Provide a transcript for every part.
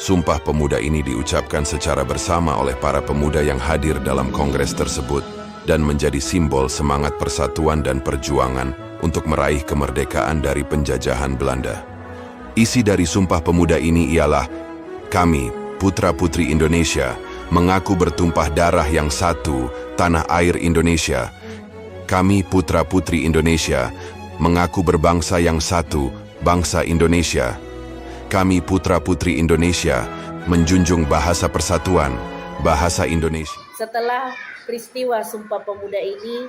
Sumpah Pemuda ini diucapkan secara bersama oleh para pemuda yang hadir dalam kongres tersebut dan menjadi simbol semangat persatuan dan perjuangan untuk meraih kemerdekaan dari penjajahan Belanda. Isi dari Sumpah Pemuda ini ialah, kami, putra-putri Indonesia, mengaku bertumpah darah yang satu, tanah air Indonesia. Kami, putra-putri Indonesia, mengaku berbangsa yang satu, bangsa Indonesia. Kami, putra-putri Indonesia, menjunjung bahasa persatuan, bahasa Indonesia. Setelah peristiwa Sumpah Pemuda ini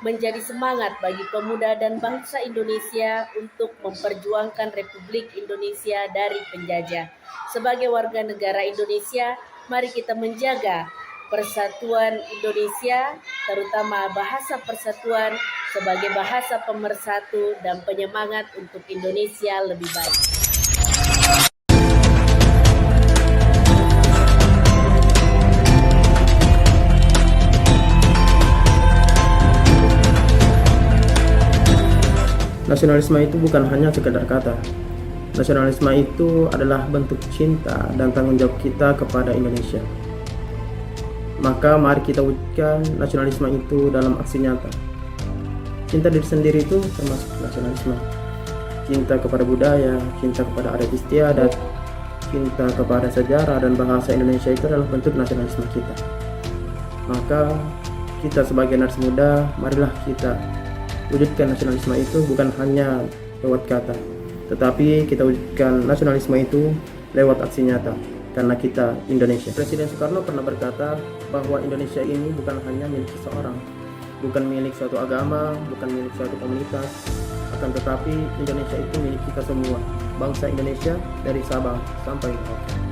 menjadi semangat bagi pemuda dan bangsa Indonesia untuk memperjuangkan Republik Indonesia dari penjajah. Sebagai warga negara Indonesia, mari kita menjaga persatuan Indonesia, terutama bahasa persatuan sebagai bahasa pemersatu dan penyemangat untuk Indonesia lebih baik. Nasionalisme itu bukan hanya sekedar kata. Nasionalisme itu adalah bentuk cinta dan tanggung jawab kita kepada Indonesia. Maka mari kita wujudkan nasionalisme itu dalam aksi nyata. Cinta diri sendiri itu termasuk nasionalisme. Cinta kepada budaya, cinta kepada adat istiadat, cinta kepada sejarah dan bahasa Indonesia itu adalah bentuk nasionalisme kita. Maka kita sebagai generasi muda, marilah kita wujudkan nasionalisme itu bukan hanya lewat kata, tetapi kita wujudkan nasionalisme itu lewat aksi nyata, karena kita Indonesia. Presiden Soekarno pernah berkata bahwa Indonesia ini bukan hanya milik seseorang, bukan milik suatu agama, bukan milik suatu komunitas, akan tetapi Indonesia itu milik kita semua, bangsa Indonesia dari Sabang sampai Merauke.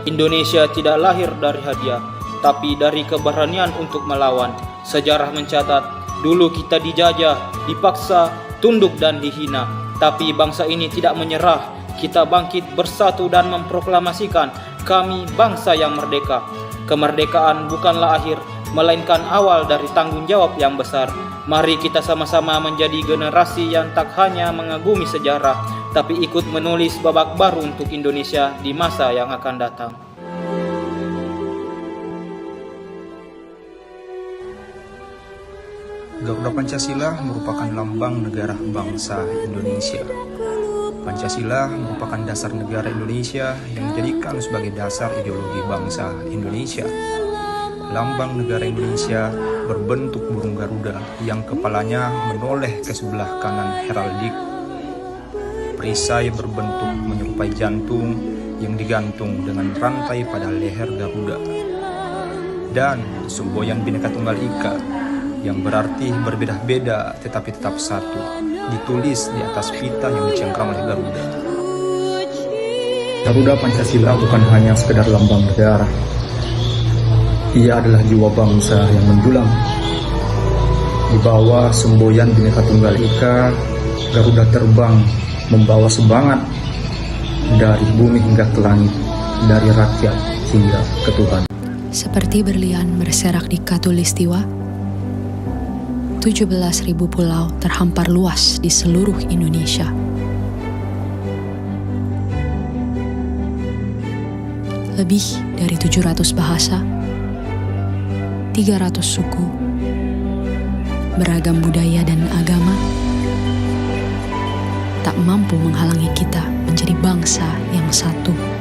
Indonesia tidak lahir dari hadiah, tapi dari keberanian untuk melawan. Sejarah mencatat, dulu kita dijajah, dipaksa, tunduk dan dihina. Tapi bangsa ini tidak menyerah. Kita bangkit bersatu dan memproklamasikan, kami bangsa yang merdeka. Kemerdekaan bukanlah akhir, melainkan awal dari tanggung jawab yang besar. Mari kita sama-sama menjadi generasi yang tak hanya mengagumi sejarah, tapi ikut menulis babak baru untuk Indonesia di masa yang akan datang. Garuda Pancasila merupakan lambang negara bangsa Indonesia. Pancasila merupakan dasar negara Indonesia yang dijadikan sebagai dasar ideologi bangsa Indonesia. Lambang negara Indonesia berbentuk burung Garuda yang kepalanya menoleh ke sebelah kanan heraldik. Perisai berbentuk menyerupai jantung yang digantung dengan rantai pada leher Garuda. Dan semboyan Bhinneka Tunggal Ika yang berarti berbeda-beda tetapi tetap satu, ditulis di atas pita yang dicengkram oleh Garuda. Garuda Pancasila bukan hanya sekedar lambang negara. Ia adalah jiwa bangsa yang menjulang. Di bawah semboyan Bhinneka Tunggal Ika, Garuda terbang membawa semangat dari bumi hingga ke langit, dari rakyat hingga ke Tuhan. Seperti berlian berserak di Katulistiwa, 17.000 pulau terhampar luas di seluruh Indonesia. Lebih dari 700 bahasa, 300 suku, beragam budaya dan agama tak mampu menghalangi kita menjadi bangsa yang satu.